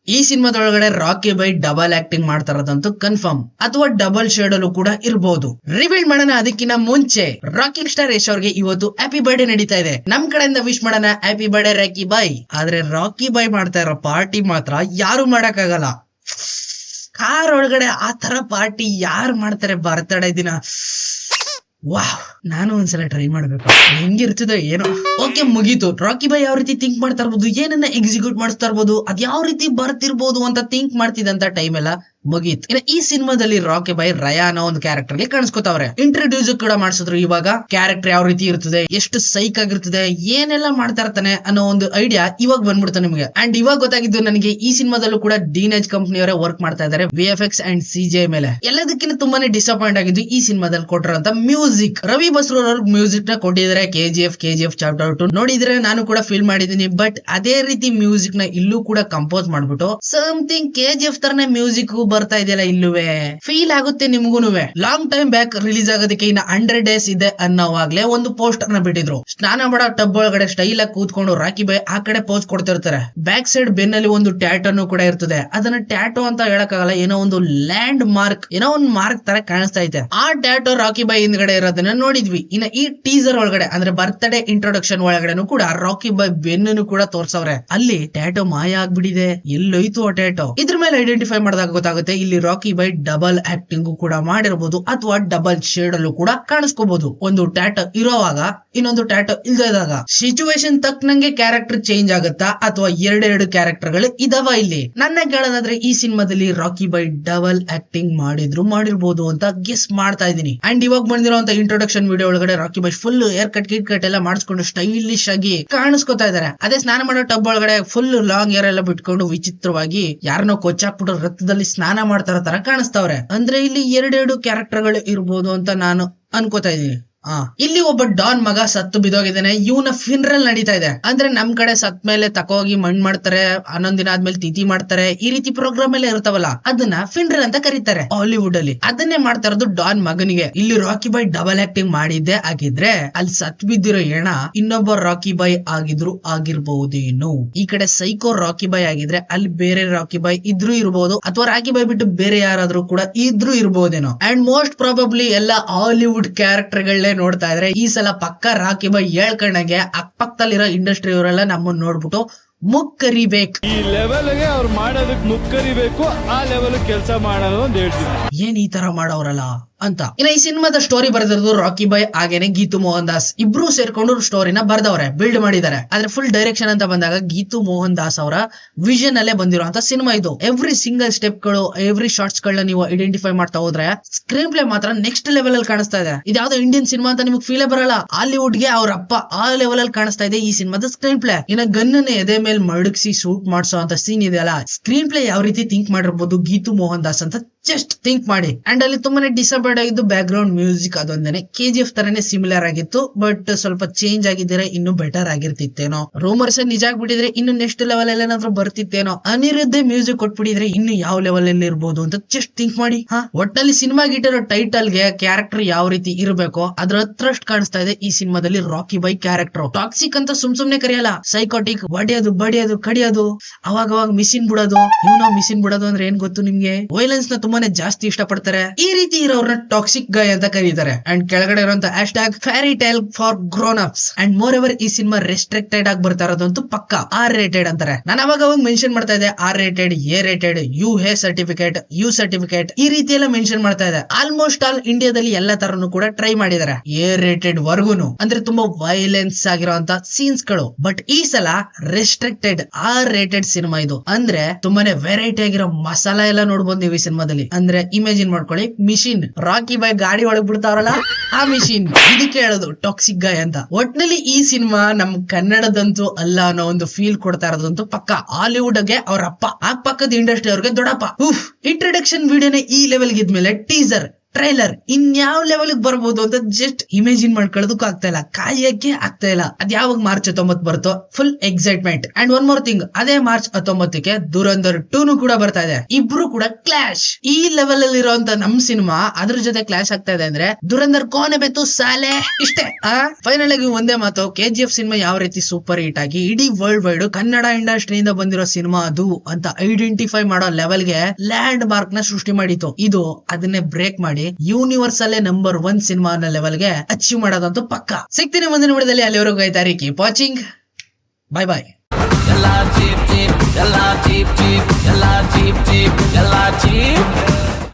ಈ ಸಿನಿಮಾದೊಳಗಡೆ ರಾಕಿ ಬೈ ಡಬಲ್ ಆಕ್ಟಿಂಗ್ ಮಾಡ್ತಾರದಂತೂ ಕನ್ಫರ್ಮ್, ಅಥವಾ ಡಬಲ್ ಶೇಡ್ ಅಲ್ಲೂ ಕೂಡ ಇರಬಹುದು. ರಿವೀಲ್ ಮಾಡೋಣ ಅದಕ್ಕಿಂತ ಮುಂಚೆ ರಾಕಿಂಗ್ ಸ್ಟಾರ್ ಯಶ್ ಅವ್ರಿಗೆ ಇವತ್ತು ಹ್ಯಾಪಿ ಬರ್ಡೇ ನಡೀತಾ ಇದೆ. ನಮ್ ಕಡೆಯಿಂದ ವಿಶ್ ಮಾಡೋಣ ಹ್ಯಾಪಿ ಬರ್ಡೇ ರಾಕಿ ಬೈ. ಆದ್ರೆ ರಾಕಿ ಬೈ ಮಾಡ್ತಾ ಇರೋ ಪಾರ್ಟಿ ಮಾತ್ರ ಯಾರು ಮಾಡಕ್ಕಾಗಲ್ಲ. ಕಾರ್ ಒಳಗಡೆ ಆ ತರ ಪಾರ್ಟಿ ಯಾರು ಮಾಡ್ತಾರೆ ಬರ್ತ್ಡೇ ದಿನ? ವಾಹ್, ನಾನು ಒಂದ್ಸಲ ಟ್ರೈ ಮಾಡ್ಬೇಕು, ಹೆಂಗಿರ್ತದೋ ಏನೋ. ಓಕೆ, ಮುಗೀತು. ರಾಕಿ ಬೈ ಯಾವ ರೀತಿ ಥಿಂಕ್ ಮಾಡ್ತಾ ಇರ್ಬೋದು, ಏನನ್ನ ಎಕ್ಸಿಕ್ಯೂಟ್ ಮಾಡಿಸ್ತಾ ಇರ್ಬೋದು, ಅದ್ ಯಾವ ರೀತಿ ಬರ್ತಿರ್ಬೋದು ಅಂತ ಥಿಂಕ್ ಮಾಡ್ತಿದ್ದಂತ ಟೈಮ್ ಎಲ್ಲ ಮುಗೀತು. ಇನ್ನು ಈ ಸಿನಿಮಾದಲ್ಲಿ ರಾಕಿ ಬೈ ರಯಾ ಅನ್ನೋ ಒಂದು ಕ್ಯಾರೆಕ್ಟರ್ ಗೆ ಕಾಣಿಸ್ಕೊತಾವ್ರೆ. ಇಂಟ್ರೊಡ್ಯೂಸ್ ಕೂಡ ಮಾಡಿಸಿದ್ರು. ಇವಾಗ ಕ್ಯಾರೆಕ್ಟರ್ ಯಾವ ರೀತಿ ಇರ್ತದೆ, ಎಷ್ಟು ಸೈಕ್ ಆಗಿರ್ತದೆ, ಏನೆಲ್ಲ ಮಾಡ್ತಾ ಇರ್ತಾನೆ ಅನ್ನೋ ಒಂದು ಐಡಿಯಾ ಇವಾಗ ಬಂದ್ಬಿಡ್ತಾನೆ ನಿಮಗೆ. ಅಂಡ್ ಇವಾಗ ಗೊತ್ತಾಗಿದ್ದು ನನಗೆ, ಈ ಸಿನಿಮಾದಲ್ಲೂ ಕೂಡ DNAGE ಕಂಪನಿಯವರೇ ವರ್ಕ್ ಮಾಡ್ತಾ ಇದ್ದಾರೆ VFX ಅಂಡ್ CGI ಮೇಲೆ. ಎಲ್ಲದಕ್ಕಿಂತ ತುಂಬಾನೇ ಡಿಸಪಾಯಿಂಟ್ ಆಗಿದ್ದು ಈ ಸಿನಿಮಾದಲ್ಲಿ ಕೊಟ್ಟಿರೋಂತ ಮ್ಯೂಸಿಕ್. ರವಿ ಬಸ್ರೂರ್ ಅವ್ರ ಮ್ಯೂಸಿಕ್ ನ ಕೊಟ್ಟಿದ್ದಾರೆ. KGF ಚಾಪ್ಟರ್ 2 ನೋಡಿದ್ರೆ ನಾನು ಕೂಡ ಫೀಲ್ ಮಾಡಿದೀನಿ. ಬಟ್ ಅದೇ ರೀತಿ ಮ್ಯೂಸಿಕ್ ನ ಇಲ್ಲೂ ಕೂಡ ಕಂಪೋಸ್ ಮಾಡ್ಬಿಟ್ಟು ಸಮಥಿಂಗ್ KGF ತರನೇ ಮ್ಯೂಸಿಕ್ ಬರ್ತಾ ಇದೆಯಲ್ಲ, ಇಲ್ಲುವೆ ಫೀಲ್ ಆಗುತ್ತೆ ನಿಮ್ಗೂನುವೆ. ಲಾಂಗ್ ಟೈಮ್ ಬ್ಯಾಕ್ ರಿಲೀಸ್ ಆಗೋದಕ್ಕೆ ಇನ್ನ 100 days ಇದೆ ಅನ್ನೋವಾಗ್ಲೇ ಒಂದು ಪೋಸ್ಟರ್ ನ ಬಿಟ್ಟಿದ್ರು. ಸ್ನಾನ ಮಾಡೋ ಟಬ್ ಒಳಗಡೆ ಸ್ಟೈಲ್ ಆಗಿ ಕೂತ್ಕೊಂಡು ರಾಕಿ ಬೈ ಆ ಕಡೆ ಪೋಸ್ ಕೊಡ್ತಿರ್ತಾರೆ. ಬ್ಯಾಕ್ ಸೈಡ್ ಬೆನ್ನಲ್ಲಿ ಒಂದು ಟ್ಯಾಟೋ ಕೂಡ ಇರ್ತದೆ. ಅದನ್ನ ಟ್ಯಾಟೋ ಅಂತ ಹೇಳಕ್ಕಾಗಲ್ಲ, ಏನೋ ಒಂದು ಲ್ಯಾಂಡ್ ಮಾರ್ಕ್, ಏನೋ ಒಂದು ಮಾರ್ಕ್ ತರ ಕಾಣಿಸ್ತಾ ಇದೆ. ಆ ಟ್ಯಾಟೋ ರಾಕಿ ಬೈ ಹಿಂದ್ಗಡೆ ಇರೋದನ್ನ ನೋಡಿದ್ವಿ. ಇನ್ನ ಈ ಟೀಸರ್ ಒಳಗಡೆ ಅಂದ್ರೆ ಬರ್ತ್ಡೇ ಇಂಟ್ರೊಡಕ್ಷನ್ ಒಳಗಡೆನು ಕೂಡ ರಾಕಿ ಬೈ ಬೆನ್ನನ್ನು ಕೂಡ ತೋರ್ಸವ್ರೆ. ಅಲ್ಲಿ ಟ್ಯಾಟೋ ಮಾಯ ಆಗ್ಬಿಟ್ಟಿದೆ, ಎಲ್ಲೋಯ್ತು ಆ ಟ್ಯಾಟೋ? ಇದ್ರ ಮೇಲೆ ಐಡೆಂಟಿಫೈ ಮಾಡಿದಾಗ ಗೊತ್ತಾಗುತ್ತೆ ಇಲ್ಲಿ ರಾಕಿ ಬೈ ಡಬಲ್ ಆಕ್ಟಿಂಗ್ ಕೂಡ ಮಾಡಿರಬಹುದು, ಅಥವಾ ಡಬಲ್ ಶೇಡ್ ಅಲ್ಲೂ ಕೂಡ ಕಾಣಿಸ್ಕೋಬಹುದು. ಒಂದು ಟ್ಯಾಟೋ ಇರೋವಾಗ ಇನ್ನೊಂದು ಟ್ಯಾಟೋ ಇಲ್ದಾಗ ಸಿಚುವೇಶನ್ ತಕ್ಕನಂಗೆ ಕ್ಯಾರೆಕ್ಟರ್ ಚೇಂಜ್ ಆಗುತ್ತಾ, ಅಥವಾ ಎರಡೆರಡು ಕ್ಯಾರೆಕ್ಟರ್ ಗಳು ಇದಾವ? ಇಲ್ಲಿ ನನ್ನ ಕೇಳೋದಾದ್ರೆ ಈ ಸಿನಿಮಾದಲ್ಲಿ ರಾಕಿ ಬೈ ಡಬಲ್ ಆಕ್ಟಿಂಗ್ ಮಾಡಿರ್ಬೋದು ಅಂತ ಗೆಸ್ ಮಾಡ್ತಾ ಇದೀನಿ. ಅಂಡ್ ಇವಾಗ ಬಂದಿರುವಂತ ಇಂಟ್ರೊಡಕ್ಷನ್ ವಿಡಿಯೋ ಒಳಗಡೆ Rocky Bhai full hair cut ಎಲ್ಲ ಮಾಡಿಸ್ಕೊಂಡು ಸ್ಟೈಲಿಶ್ ಆಗಿ ಕಾಣಿಸ್ಕೊತಾ ಇದಾರೆ. ಅದೇ ಸ್ನಾನ ಮಾಡೋ ಟಬ್ ಒಳಗಡೆ ಫುಲ್ ಲಾಂಗ್ ಹೇರ್ ಎಲ್ಲ ಬಿಟ್ಕೊಂಡು ವಿಚಿತ್ರವಾಗಿ ಯಾರನ್ನೋ ಕೊಚ್ಚಾಕ್ಬಿಟ್ಟು ರಕ್ತದಲ್ಲಿ ಸ್ನಾನ ಮಾಡ್ತಾರ ತರ ಕಾಣಿಸ್ತಾವ್ರೆ. ಅಂದ್ರೆ ಇಲ್ಲಿ ಎರಡೆರಡು ಕ್ಯಾರೆಕ್ಟರ್ ಗಳು ಇರ್ಬೋದು ಅಂತ ನಾನು ಅನ್ಕೋತಾ ಇದೀನಿ. ಇಲ್ಲಿ ಒಬ್ಬ ಡಾನ್ ಮಗ ಸತ್ತು ಬಿದೋಗಿದ್ದಾನೆ. ಇವನ ಫಿನರಲ್ ನಡೀತಾ ಇದೆ. ಅಂದ್ರೆ ನಮ್ ಕಡೆ ಸತ್ ಮೇಲೆ ತಕೋಗಿ ಮಣ್ ಮಾಡ್ತಾರೆ, 11 ದಿನ ಆದ್ಮೇಲೆ ತಿಥಿ ಮಾಡ್ತಾರೆ, ಈ ರೀತಿ ಪ್ರೋಗ್ರಾಮ್ ಎಲ್ಲ ಇರ್ತಾವಲ್ಲ, ಅದನ್ನ ಫಿನರಲ್ ಅಂತ ಕರೀತಾರೆ ಹಾಲಿವುಡ್ ಅಲ್ಲಿ. ಅದನ್ನೇ ಮಾಡ್ತಾ ಇರೋದು ಡಾನ್ ಮಗನಿಗೆ. ಇಲ್ಲಿ ರಾಕಿ ಬೈ ಡಬಲ್ ಆಕ್ಟಿಂಗ್ ಮಾಡಿದ್ದೆ ಆಗಿದ್ರೆ ಅಲ್ಲಿ ಸತ್ ಬಿದ್ದಿರೋ ಹೆಣ ಇನ್ನೊಬ್ಬ ರಾಕಿ ಬೈ ಆಗಿರ್ಬಹುದೇನು. ಈ ಕಡೆ ಸೈಕೋ ರಾಕಿ ಬೈ ಆಗಿದ್ರೆ ಅಲ್ಲಿ ಬೇರೆ ರಾಕಿ ಬೈ ಇದ್ರೂ ಇರ್ಬೋದು, ಅಥವಾ ರಾಕಿ ಬೈ ಬಿಟ್ಟು ಬೇರೆ ಯಾರಾದ್ರೂ ಕೂಡ ಇದ್ರೂ ಇರ್ಬೋದೇನೋ. ಅಂಡ್ ಮೋಸ್ಟ್ ಪ್ರಾಬಬ್ಲಿ ಎಲ್ಲ ಹಾಲಿವುಡ್ ಕ್ಯಾರೆಕ್ಟರ್ ಗಳೇ ನೋಡ್ತಾ ಇದ್ರೆ ಈ ಸಲ ಪಕ್ಕ ರಾಕಿ ಬೈ ಹೇಳ್ಕೊಂಡಂಗೆ ಅಕ್ಕಪಕ್ಕದಲ್ಲಿರೋ ಇಂಡಸ್ಟ್ರಿ ಅವರೆಲ್ಲ ನಮ್ಮನ್ನ ನೋಡ್ಬಿಟ್ಟು ಮುಕ್ಕರಿಬೇಕು. ಈ ಲೆವೆಲ್ಗೆ ಅವ್ರು ಮಾಡೋದಕ್ಕೆ ಮುಕ್ಕರಿಬೇಕು, ಆ ಲೆವೆಲ್ ಕೆಲಸ ಮಾಡೋದು ಅಂತ ಹೇಳ್ತೀನಿ. ಏನ್ ಈ ತರ ಮಾಡೋರಲ್ಲ ಅಂತ. ಇನ್ನ ಈ ಸಿನಿಮಾದ ಸ್ಟೋರಿ ಬರೆದಿರೋದು ರಾಕಿ ಬೈ ಹಾಗೇನೆ ಗೀತು ಮೋಹನ್ ದಾಸ್ ಇಬ್ರು ಸೇರ್ಕೊಂಡು ಸ್ಟೋರಿನ ಬರ್ದವ್ರೆ, ಬಿಲ್ಡ್ ಮಾಡಿದ್ದಾರೆ. ಆದ್ರೆ ಫುಲ್ ಡೈರೆಕ್ಷನ್ ಅಂತ ಬಂದಾಗ ಗೀತು ಮೋಹನ್ ದಾಸ್ ಅವರ ವಿಷನ್ ಅಲ್ಲೇ ಬಂದಿರುವಂತ ಸಿನಿಮಾ ಇದು. ಎವ್ರಿ ಸಿಂಗಲ್ ಸ್ಟೆಪ್ ಗಳು, ಎವ್ರಿ ಶಾರ್ಟ್ಸ್ ಗಳನ್ನ ನೀವು ಐಡೆಂಟಿಫೈ ಮಾಡ್ತಾ ಹೋದ್ರೆ ಸ್ಕ್ರೀನ್ ಪ್ಲೇ ಮಾತ್ರ ನೆಕ್ಸ್ಟ್ ಲೆವೆಲ್ ಅಲ್ಲಿ ಕಾಣಿಸ್ತಾ ಇದೆ. ಇದ್ಯಾವ್ದೋ ಇಂಡಿಯನ್ ಸಿನಿಮಾ ಅಂತ ನಿಮ್ಗೆ ಫೀಲೇ ಬರಲ್ಲ. ಹಾಲಿವುಡ್ ಗೆ ಅವ್ರ ಅಪ್ಪ ಆ ಲೆವೆಲ್ ಅಲ್ಲಿ ಕಾಣಿಸ್ತಾ ಇದೆ ಈ ಸಿನಿಮಾದ ಸ್ಕ್ರೀನ್ ಪ್ಲೇ. ಇನ್ನ ಗನ್ನ ಎದೆ ಮೇಲೆ ಮಡಗಿಸಿ ಶೂಟ್ ಮಾಡಿಸೋ ಅಂತ ಸೀನ್ ಇದೆಯಲ್ಲ, ಸ್ಕ್ರೀನ್ ಪ್ಲೇ ಯಾವ ರೀತಿ ಥಿಂಕ್ ಮಾಡಿರ್ಬೋದು ಗೀತು ಮೋಹನ್ ದಾಸ್ ಅಂತ ಜಸ್ಟ್ ಥಿಂಕ್ ಮಾಡಿ. ಅಂಡ್ ಅಲ್ಲಿ ತುಂಬಾನೇ ಡಿಸಪಾಯಿಂಟ್ ಆಗಿದ್ದು ಬ್ಯಾಕ್ ಗ್ರೌಂಡ್ ಮ್ಯೂಸಿಕ್. ಅದೊಂದೇನೆ KGF ತರನೇ ಸಿಮಿಲರ್ ಆಗಿತ್ತು, ಬಟ್ ಸ್ವಲ್ಪ ಚೇಂಜ್ ಆಗಿದ್ರೆ ಇನ್ನು ಬೆಟರ್ ಆಗಿರ್ತಿತ್ತೇನೋ. ರೂಮರ್ಸ್ ನಿಜ ಆಗ್ಬಿಟ್ಟಿದ್ರೆ ಇನ್ನು ನೆಕ್ಸ್ಟ್ ಲೆವೆಲ್ ಅಲ್ಲಿ ಏನಾದ್ರೂ ಬರ್ತಿತ್ತೇನೋ. ಅನಿರುದ್ಧೆ ಮ್ಯೂಸಿಕ್ ಕೊಟ್ಬಿಟ್ಟಿದ್ರೆ ಇನ್ನು ಯಾವ ಲೆವೆಲ್ ಅಲ್ಲಿ ಇರ್ಬೋದು ಅಂತ ಜಸ್ಟ್ ಥಿಂಕ್ ಮಾಡಿ. ಒಟ್ಟಲ್ಲಿ ಸಿನಿಮಾ ಗಿಟ್ಟಿರೋ ಟೈಟಲ್ ಗೆ ಕ್ಯಾರೆಕ್ಟರ್ ಯಾವ ರೀತಿ ಇರಬೇಕೋ ಅದ್ರ ಹತ್ರಷ್ಟು ಕಾಣಿಸ್ತಾ ಇದೆ ಈ ಸಿನಿಮಾದಲ್ಲಿ ರಾಕಿ ಬೈ ಕ್ಯಾರೆಕ್ಟರ್. ಟಾಕ್ಸಿಕ್ ಅಂತ ಸುಮ್ನೆ ಕರೆಯಲ್ಲ, ಸೈಕೋಟಿಕ್, ಬಡಿಯೋದು ಕಡಿಯೋದು, ಅವಾಗ ಮಿಷಿನ್ ಬಿಡೋದು. ಮಿಷಿನ್ ಬಿಡೋದು ಅಂದ್ರೆ ಏನ್ ಗೊತ್ತು ನಿಮ್ಗೆ? ವೈಲೆನ್ಸ್ ನ ತುಂಬಾನೇ ಜಾಸ್ತಿ ಇಷ್ಟಪಡ್ತಾರೆ. ಈ ರೀತಿ ಇರೋರ್ನ ಟಾಕ್ಸಿಕ್ ಗೈ ಅಂತ ಕರೀತಾರೆ. ಅಂಡ್ ಕೆಳಗಡೆ ಇರುವಂತ hashtag fairy tale for grown ups. And moreover ಈ ಸಿನಿಮಾ ರೆಸ್ಟ್ರಿಕ್ಟೆಡ್ ಆಗಿ ಬರ್ತಾ ಇರೋದಂತೂ ಪಕ್ಕ R-rated ಅಂತಾರೆ. ನಾನು ಅವಾಗ ಮೆನ್ಷನ್ ಮಾಡ್ತಾ ಇದ್ದೆ R-rated, A-rated, UA certificate, U certificate, ಈ ರೀತಿ ಎಲ್ಲ ಮೆನ್ಷನ್ ಮಾಡ್ತಾ ಇದೆ. ಆಲ್ಮೋಸ್ಟ್ ಆಲ್ ಇಂಡಿಯಾದಲ್ಲಿ ಎಲ್ಲ ತರನು ಕೂಡ ಟ್ರೈ ಮಾಡಿದ್ದಾರೆ A-rated ವರ್ಗುನು, ಅಂದ್ರೆ ತುಂಬಾ ವೈಲೆನ್ಸ್ ಆಗಿರುವಂತ ಸೀನ್ಸ್ ಗಳು. ಬಟ್ ಈ ಸಲ ರೆಸ್ಟ್ರಿಕ್ಟೆಡ್ R-rated ಸಿನಿಮಾ ಇದು. ಅಂದ್ರೆ ತುಂಬಾನೇ ವೆರೈಟಿ ಆಗಿರೋ ಮಸಾಲಾ ಎಲ್ಲ ನೋಡ್ಬೋದು ನೀವು ಈ ಸಿನಿಮಾದಲ್ಲಿ. ಅಂದ್ರೆ ಇಮ್ಯಾಜಿನ್ ಮಾಡ್ಕೊಳ್ಳಿ, ಮಿಷಿನ್ ರಾಕಿ ಬೈ ಗಾಡಿ ಒಳಗ್ ಬಿಡ್ತಾರಲ್ಲ ಆ ಮಿಷಿನ್, ಇದಕ್ಕೆ ಹೇಳೋದು ಟಾಕ್ಸಿಕ್ ಗಾಯ್ ಅಂತ. ಒಟ್ನಲ್ಲಿ ಈ ಸಿನಿಮಾ ನಮ್ ಕನ್ನಡದಂತೂ ಅಲ್ಲ ಅನ್ನೋ ಒಂದು ಫೀಲ್ ಕೊಡ್ತಾ ಇರೋದಂತೂ ಪಕ್ಕ. ಹಾಲಿವುಡ್ ಗೆ ಅವ್ರ ಅಪ್ಪ, ಆ ಪಕ್ಕದ ಇಂಡಸ್ಟ್ರಿ ಅವ್ರಿಗೆ ದೊಡ್ಡಪ್ಪ. ಇಂಟ್ರೊಡಕ್ಷನ್ ವಿಡಿಯೋನೇ ಈ ಲೆವೆಲ್ ಗಿದ್ಮೇಲೆ ಟೀಸರ್ ಟ್ರೈಲರ್ ಇನ್ಯಾವ ಲೆವೆಲ್ ಬರ್ಬೋದು ಅಂತ ಜಸ್ಟ್ ಇಮೇಜಿನ್ ಮಾಡ್ಕೊಳ್ಳೋದಕ್ಕೂ ಆಗ್ತಾ ಇಲ್ಲ, ಕಾಯಕ್ಕೆ ಆಗ್ತಾ ಇಲ್ಲ. ಅದ್ ಯಾವಾಗ ಮಾರ್ಚ್ 19 ಬರುತ್ತೋ full excitement. And one more thing, ಅದೇ ಮಾರ್ಚ್ 19ಕ್ಕೆ ಧುರಂಧರ್ 2 ಕೂಡ ಬರ್ತಾ ಇದೆ. ಇಬ್ರು ಕೂಡ ಕ್ಲಾಶ್. ಈ ಲೆವೆಲ್ ಅಲ್ಲಿ ಇರುವಂತ ನಮ್ ಸಿನಿಮಾ ಅದ್ರ ಜೊತೆ ಕ್ಲಾಶ್ ಆಗ್ತಾ ಇದೆ ಅಂದ್ರೆ ಧುರಂಧರ್ ಕೋನೆ ಬೆತ್ತು ಸಾಲೆ ಇಷ್ಟೇ. ಫೈನಲ್ ಆಗಿ ಒಂದೇ ಮಾತು, KGF ಸಿನಿಮಾ ಯಾವ ರೀತಿ ಸೂಪರ್ ಹಿಟ್ ಆಗಿ ಇಡೀ ವರ್ಲ್ಡ್ ವೈಡ್ ಕನ್ನಡ ಇಂಡಸ್ಟ್ರಿಯಿಂದ ಬಂದಿರೋ ಸಿನಿಮಾ ಅದು ಅಂತ ಐಡೆಂಟಿಫೈ ಮಾಡೋ ಲೆವೆಲ್ಗೆ ಲ್ಯಾಂಡ್ ಮಾರ್ಕ್ ನ ಸೃಷ್ಟಿ ಮಾಡಿತ್ತು. ಇದು ಅದನ್ನೇ ಬ್ರೇಕ್ ಮಾಡಿ ಯೂನಿವರ್ಸಲ್ ನಂಬರ್ 1 ಸಿನಿಮಾ ಅನ್ನೋ ಲೆವೆಲ್ಗೆ ಅಚೀವ್ ಮಾಡೋದಂತೂ ಪಕ್ಕ. ಸಿಗ್ತೀನಿ ಮುಂದಿನ ವಿಡಿಯೋದಲ್ಲಿ, ಅಲ್ಲಿವರೆಗೂ ಕಾಯ್ತಾರಿ. Keep watching. ಬಾಯ್ ಬಾಯ್. ಎಲ್ಲ ಚೀಪ್